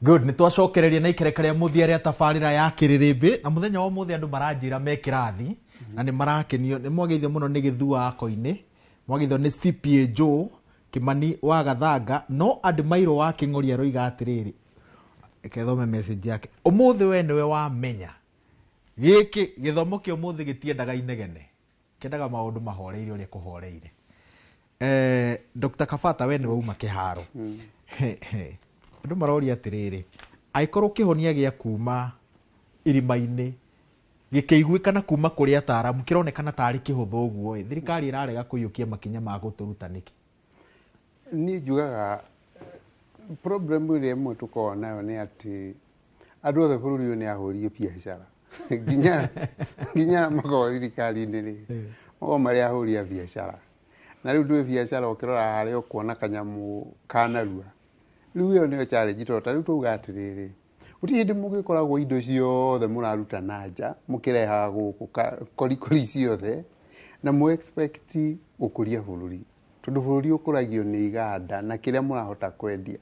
Good, ni twacokereria na ikereka ria muthia ria tabarira ya Kĩrĩrĩmbĩ na muthenya wa muthia andu maranjira me kirathi na ni marakenio ni mwageithio muno ni githua ako-ini mwageithio ni CPA Joe Kimani wa Gathanga no admiro wa Kĩng'oria roiga atiriri ekethome message yake umuthi we niwe wa menya giki githomo kio muthi gitiendaga inegene kendaga maundu mahoreire uria kuhoreire Dr. Kafata we niwe uma kiharo andu maroria atiriri aikorwo kihonia gia kuma irima-ini gikeiguikana kuma kuri ataramu kironekana tari kihuthu uguo thirikari irarega kuyukia makinya ma guturuta niki ni jugaga problem ile mwe tuko nayo ni ati andu othe bururi ni ahurie biashara ginya mago thirikari ni o mari ahuria biashara na riu ndwe biashara ukirora hari ukuona kanyamu kanarua riu yo ni challenge tota riu tuga atiriri uti hindi mugikoragwo indo ciothe muraruta nanja mukireha guku korikori ciothe na mu expect gukuria bururi tondu bururi ukuragio ni iganda na kiria murahota kwendia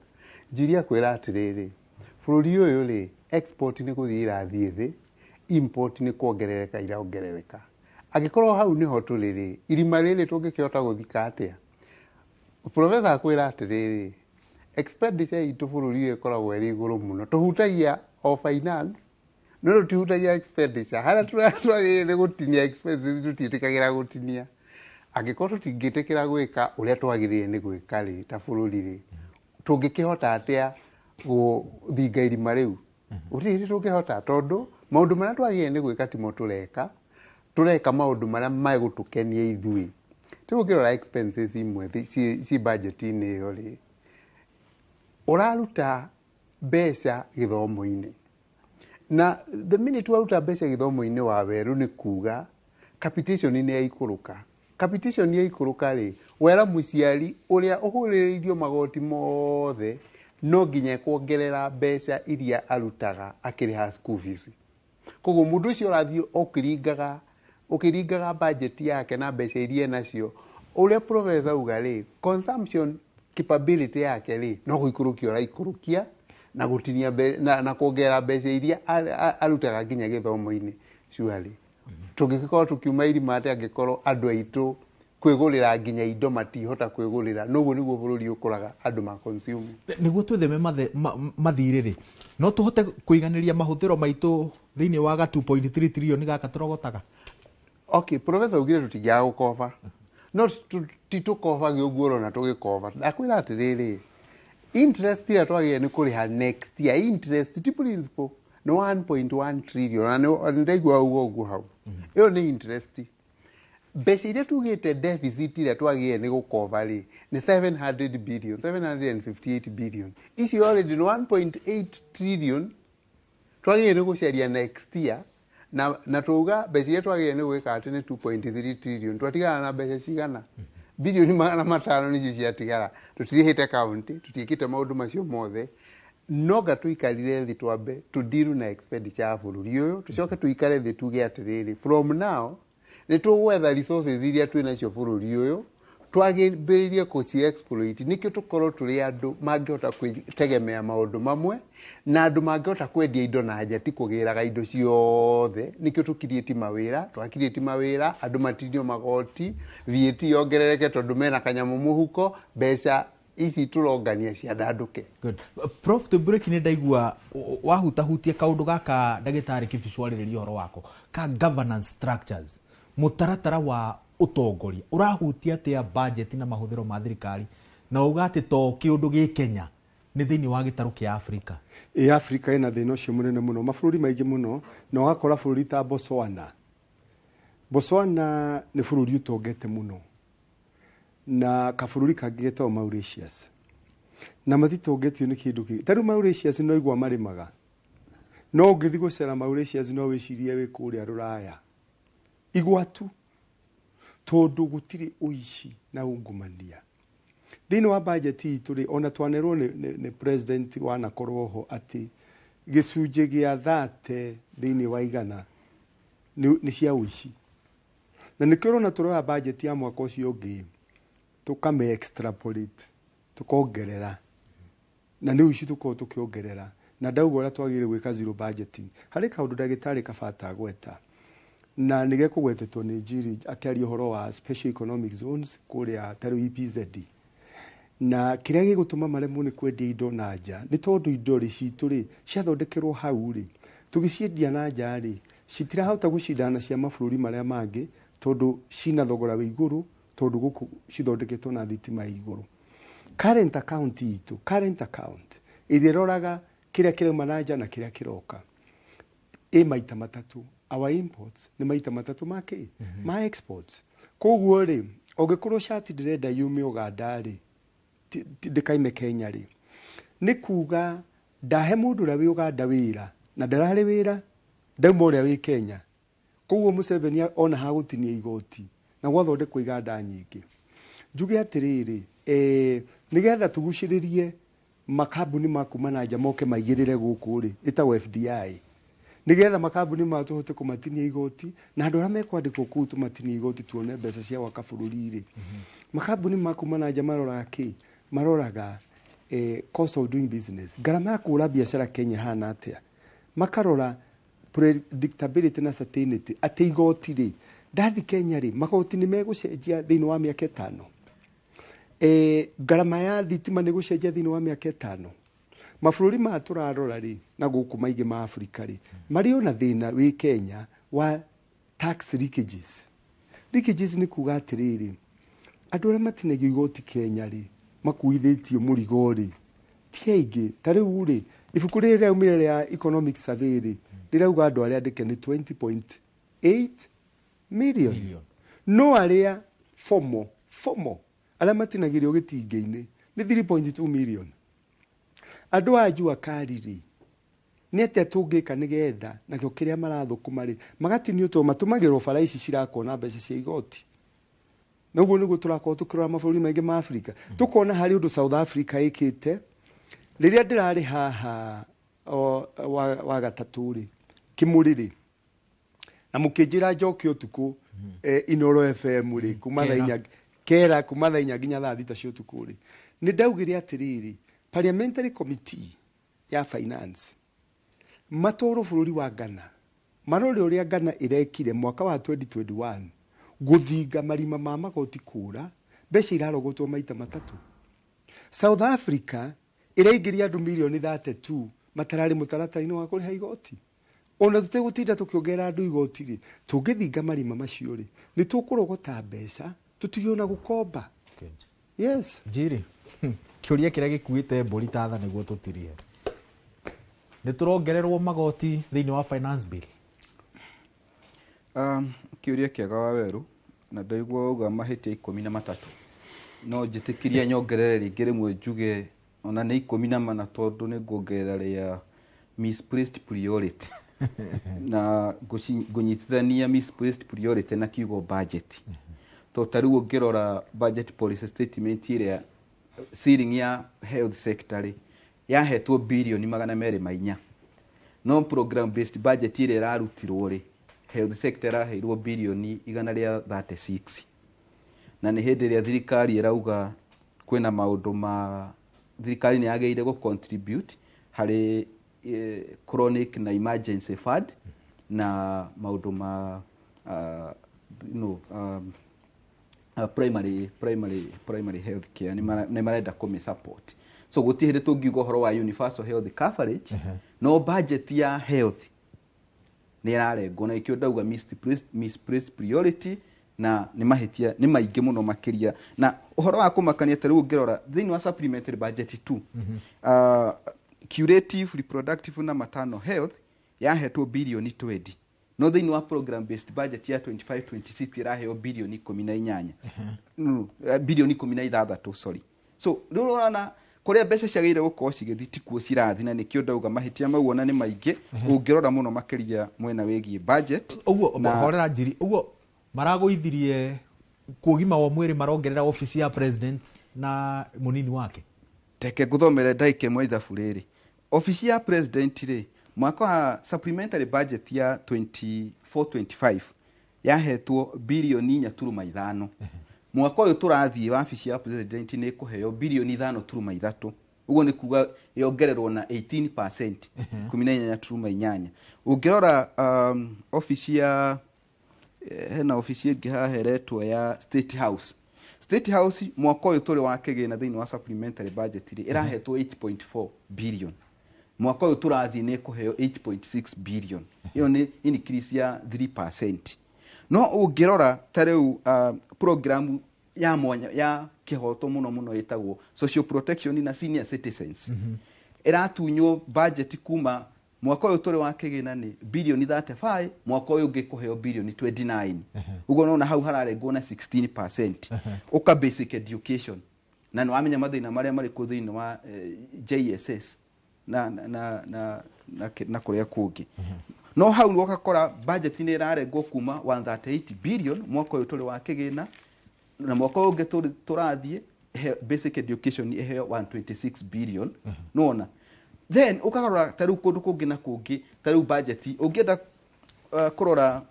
njiria kwira atiriri bururi uyu ri export ni guthira thithi import ni kuongerereka iraongerereka agikorwo hau niho turiri irima riri tungikihota guthika atia professor akwira atiriri expenditure itu bururi ikoragwo iri iguru muno tuhutagia o finance no tuhutagia expenditure hara twagire gutinia expenses tutitikagira gutinia agikorwo tutingitikira gwika uria twagirire ni gwika ri ta bururi ri tungikihota atia guthinga irima riu utiri tungihota tondu maundu maria twagirire ni gwika timo tureka maundu maria maigutukenia ithui tugukirora expenses imwe ci budget-ini iyo ri uraruta mbeca githomo-ini na the minute waruta mbeca githomo-ini wa weru ni kuga capitation ni yaikuruka capitation ni yaikuruka ri wera muciari uria uhuririo magoti mothe no nginya kuongerera mbeca iria arutaga akiriha school fees koguo mundu ucio urathie ukiringaga budget yake na mbeca iria nacio uria professor uga ri consumption capability yake ri no guikurukia uraikurukia na gutinia na kuongera mbeca iria arutaga nginya githomo-ini surely tungikorwo tukiuma irima ati angikorwo andu aitu kwigurira nginya indo matihota kwigurira noguo niguo bururi ukuraga andu ma consume niguo twitheme mathiriri no tuhote kuiganiria mahuthiro maitu thiini wa 2.3 trillion gaka turogotaga okay professor ugire tutingia gukoba no titukoba gioguoro na tugikoba akwira atiriri interest ira twagie ni kuriha next year interest ti principal no 1.1 trillion na ndaigua ugo hau iyo ni interest mbeca iria tugite deficit ira twagie ni gukoba ri ni 758 billion isi already no 1.8 trillion twagie ni guceria next year na tuga mbeca iria twagie ni gwika ati ni 2.3 trillion twatigana na mbeca cigana bilioni 500 nicio ciatigara tutirihite county tutiikite maundu macio mothe noga tuikarire thi twambe to deal na expenditure ya bururi uyu tucoke tuikare thi tuge atiriri from now ni tugwetha resources iria twina cio bururi uyu twagiririe kuci exploit nikio tukorwo turi andu mangihota kwitegemea maundu mamwe na andu mangihota kwendia indo na nja ti kugiraga indo ciothe nikio tukirieti mawira andu matinio magoti VAT yongerereke tondu mena kanyamu muhuko mbeca ici turongania cia ndanduke. Good. Prof to break ni ndaigua wahutahutie kaundu gaka ndagitari kibicwaririria horo wako ka governance structures mutaratara wa utongoria urahutia atia budget na mahuthiro ma thirikari na ugati to kiundu gi Kenya ni thiini wa gitaru kia Africa Africa ina thina ucio munene muno mabururi maingi muno na wakora bururi ta Botswana ni bururi utongete muno na kabururi kangi getwa Mauritius na matitongetio ni kindu ki taru Mauritius no igwa marimaga no ngithi gucera Mauritius no wicirie wi kuria Ruraya igwatu tondu gutiri uici na ungumania thiini wa budget turi ona twanerwo ni president wa nakorwo ho ati gicunje gia 30 thiini wa igana ni cia uici na nikiro na turoya budget ya mwaka ucio ungi tukame extrapolate tukongerera na ni uici tukiongerera na ndauga ũrĩa twagĩrĩire gwĩka zero budgeting harĩ kaũndũ ndagĩtarĩ kabata gweta na nĩge kũgwetetwo nĩ Njiri akĩaria ũhoro wa special economic zones kũrĩa tarĩ EPZ na kĩrĩa gĩgũtũma maremwo nĩ kwendia indo na nja nĩ tondũ indo citũ rĩ ciathondekerwo hau rĩ tũgĩciendia na nja rĩ citirahota gũcindana cia mabũrũri marĩa mangĩ tondũ cina thogora wa igũrũ tondũ gũkũ cithondeketwo na thitima ya igũrũ. Current account itũ ĩrĩa ĩroraga kĩrĩa kĩrauma na nja na kĩrĩa kĩroka maita matatũ. Our imports nĩ maita matatũ ma kĩ ma exports. Koguo rĩ ũngĩkorwo shati ndĩrenda yume Uganda rĩ ndĩkaime Kenya rĩ nĩ kuga ndahe mũndũ ũrĩa wĩ Uganda wĩra na ndararĩ wĩra ndauma ũrĩa wĩ Kenya. Koguo Museveni ona hagũtinia igoti na gwathondekwo iganda nyingĩ. Njuge atĩrĩrĩ nĩgetha tugucĩrĩrie makambuni ma kuma na nja moke maigĩrĩre gũkũ rĩ ĩtagwo FDI nĩgetha makambuni ma tũhote kũmatinia igoti na andũ arĩa mekwandĩkwo kũu tũmatinia igoti tuone mbeca cia gwaka bũrũri rĩ makambuni ma kuma na nja maroraga kĩ maroraga cost of doing business garama ya kũra biacara Kenya hana atĩa makarora predictability na certainty atĩ igoti rĩ ndathi Kenya rĩ magoti nĩ megũcenjia thĩinĩ wa mĩaka 5 garama ya thitima nĩ gũcenjia thĩinĩ wa mĩaka 5 mabũrũri ma tũrarora rĩ na gũkũ maingĩ ma Afrika rĩ marĩ ona thĩna wĩ Kenya wa tax leakages nĩ kuga atĩrĩrĩ andũ arĩa matinagio igoti Kenya rĩ makuithĩtio mũrigo rĩ ti aingĩ ta rĩu rĩ ibuku rĩrĩa rĩaumire rĩa economic survey rĩ rĩrauga andũ arĩa andĩke nĩ 20.8 million no arĩa formal arĩa matinagĩrio gĩtingĩ-inĩ nĩ 3.2 million. Andũ a njua kari rĩ nĩ atĩa tũngĩka nĩgetha nakĩo kĩrĩa marathũkũma rĩ magatinio to matũmagĩrwo bara ici cirakona mbeca cia igoti. Naguo nĩguo tũrakorwo tũkĩrora mabũrũri maingĩ ma Afrika tũkona harĩ ũndũ South Africa ĩkĩte rĩrĩa ndĩrarĩ haha wa gatatũ rĩ kĩmũrĩrĩ na mũkĩnjĩra njoke ũtukũ Inoro FM rĩ kuma thaa 4 nginya thaa 6 cia ũtukũ rĩ nĩ ndaugire atĩrĩrĩ parliamentary committee ya finance matoro bũrũri wa Ghana marore ũrĩa Ghana ĩrekire mwaka wa 2021 gũthinga marima ma magoti kũra mbeca irarogotwo maita matatũ. South Africa ĩraingĩria andũ milioni 32 matararĩ mũtaratara-inĩ wa kũrĩha igoti. Ona tũtegũtinda tũkĩongerera andũ igoti rĩ tũngĩthinga marima macio rĩ nĩ tũkũrogota mbeca tũtigio na gũkomba. Yes Njiri kĩũria kĩrĩa gĩkuĩte mbũri tatha nĩguo tũtirie nĩ tũrongererwo magoti thĩinĩ wa finance bill. Kĩũria kĩega wa werũ na ndaigua uga mahĩtia 13 no njĩtĩkĩria nyongerere rĩngĩ rĩmwe njuge ona nĩ 14 tondũ nĩ nguongerera rĩa misplaced priority na ngũnyitithania misplaced priority na kiugo budget to tarĩu ũngĩrora budget policy statement ĩrĩa ceiling ya health sector yahetwo bilioni 204 no program based budget ĩrĩa ĩrarutirwo rĩ health sector ĩraheirwo bilioni 136 na nĩ hĩndĩ ĩrĩa thirikari ĩrauga kwĩna maũndũ ma thirikari nĩ yagĩrĩire gũ contribute harĩ chronic na emergency fund na maũndũ ma primary health care nĩ marenda kũmĩ support so gũtirĩ hĩndĩ tũngiuga ũhoro wa universal health coverage no budget ya health nĩ ĩrarengwo na ikĩo ndauga misplaced priority na nĩ mahĩtia nĩ maingĩ mũno makĩria na ũhoro wa kũmakania ta rĩu ũngĩrora thĩinĩ wa supplementary budget 2 curative reproductive na maternal health yahetwo bilioni 20 no thĩinĩ wa program based budget ya 25-26 ĩraheo bilioni 18 bilioni 16 sorry so rĩu ũrona kũrĩa mbeca ciagĩrĩire gũkorwo cigĩthi tikuo cirathi na nĩkĩo ndauga mahĩtia mau ona nĩ maingĩ ũngĩrora mũno makĩria mwena wĩgiĩ budget ũguo horera Njiri ũguo maragũithirie kuogima wa mwĩrĩ marongerera office ya president na munini wake. Teke ngũthomere ndaike mwa ithabu rĩrĩ office ya president rĩ mwaka wa supplementary budget ya 24-25 yahetwo bilioni 4.5 mwaka ũyũ tũrathiĩ wa office ya president nĩ kũheo bilioni 5.3 uguo ni kuga yongererwo na 18%, 18.8. Ungirora ofisi ya hena ofisi ingi haheretwo ya State House. State House mwaka uyu turi wa Kĩgĩna thĩinĩ wa supplementary budget ri irahetwo 8.4 billion. Mwaka uyu turathi ni kuheo 8.6 billion. Iyo ni increase ya 3%. No ungirora tareu program ya mwanya ya kihoto muno yetagwo social protection na senior citizens. Iratunywo budget kuma mwaka uyu turi wa Kĩgĩna ni billion 35, mwaka uyu ngikuheo billion 29. Ugo nona hau hararengwo na 16%. Uka basic education na no amenya mathina maria mari ku thiini wa JSS na kuria kungi. No hau ukakora budget ni irarengwo kuma 138 billion mwaka uyu turi wa Kĩgĩna, na mwaka uyu ngi turathie basic education iheo 126 billion. Nona then ukarora taru kundu kungi na kungi taru budget ungienda kurora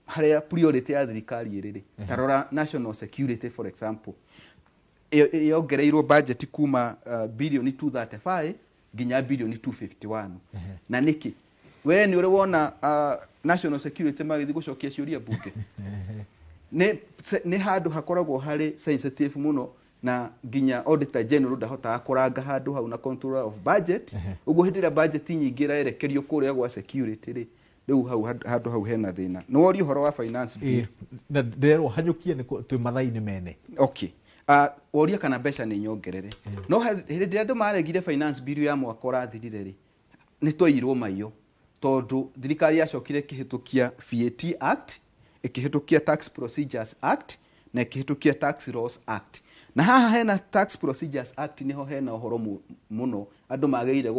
haria priority ya thirikari iriri tarora national security for example yongereirwo budget kuma billion 235 nginya billion 251. Na niki we ni uri wona national security magithi gucokia ciuria bunge ne handu hakoragwo hari sensitive muno, na nginya auditor general ndahota kuranga handu hau na controller of budget. Uguo hindira budget nyingi iraerekerio kuria gwa security ri riu hau handu hau hena thina. No wori horo wa finance bill na ndero hanyukie ni twi mathaini mene. Okay, woria kana mbeca ni nyongerere. No hindi andu maregire finance bill ya mwaka urathirire ri ni twairwo maiyo tondu thirikari yacokire kihitukia VAT Act, ikihitukia Tax Procedures Act na ikihitukia Tax Laws Act. Na haha hena Tax Procedures Act niho hena uhoro muno andu mageire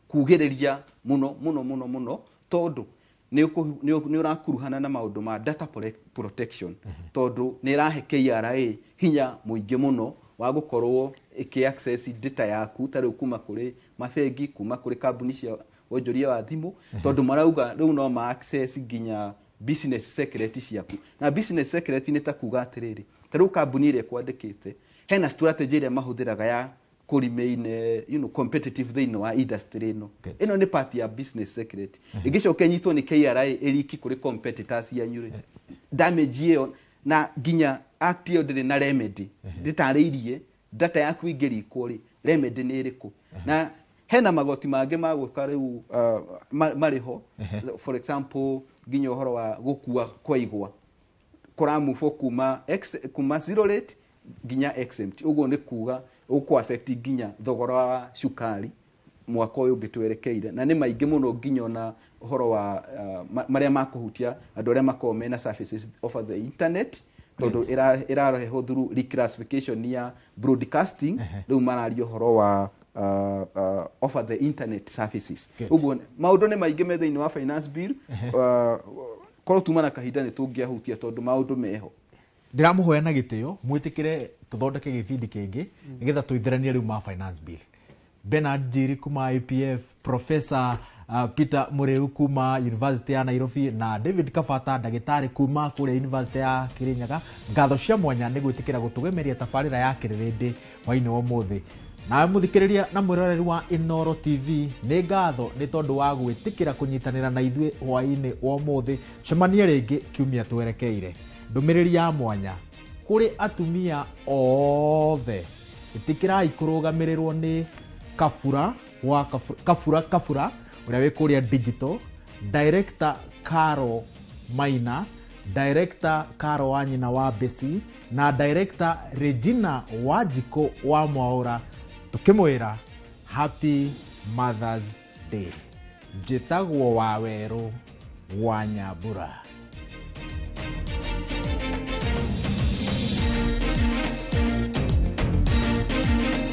kugiriria muno tondu ni urakuruhana na maundu ma data protection, tondu ni irahe KRA hinya muingi muno wa gukorwo iki access data yaku tari kuma kuri mafegi, kuma kuri kambuni cia wonjoria wa thimu, tondu marauga riu no ma access nginya business secret ciaku. Na business secret ni ta kuga atiriri tariu kambuni ire kwandikite hena strategy ire mahuthiraga ya kurimain competitive thiini wa industry ino. Ino ni part ya business secret. Igicoke nyitwo ni KRA iriki kuri competitors ya nyure damage iyo, na ginya act iyo ndiri na remedy nditariirie data yaku ingiri kuri remedy ni iriku. Na hena magoti mangi magwika riu mariho for example ginya uhoro wa gukua kwa igwa kuramufo kuma zero rate ginya exempt. Uguo ni kuga uko affect ginya thogora wa shukari mwaka uyu ngitwerekeire, na ni maingi muno ginya na uhoro wa maria makuhutia andu aria makome na services over the internet, tondu irarohe through reclassification ya broadcasting. Riu marario uhoro wa over the internet services. Uguo maundu ni maingi me thiini wa finance bill. Korwo tumana kahinda ni tungiahutia tondu maundu meho. Ndiramuhoya na gitio mwitikire tuthondeke gibindi kingi nigetha tuitheranie riu ma finance bill. Bernard Jiri kuma IPF, Professor Peter Mureu kuma University ya Nairobi na David Kafata ndagitari kuma kule University ya Kirinyaga, ngatho cia mwanya ni gwitikira gutugemeria tafarira ya kirindi waini wa muthi. Na muthikiriria na mwiroreri wa Inoro TV ni ngatho ni tondu wa gwitikira kunyitanira na ithui hwaini wa muthi. Cemania ringi kiumia twerekeire. Ndumiriri ya mwanya kuri atumia othe itikirai kurugamirirwo ni Kafura wa Kafura uria wi kuria digital, Director Caro Maina, Director Caro Wanyina wa Besi na Director Regina Wajiko wa Mwaura, tukimwira Happy Mother's Day. Njitagwo Waweru wa Nyambura.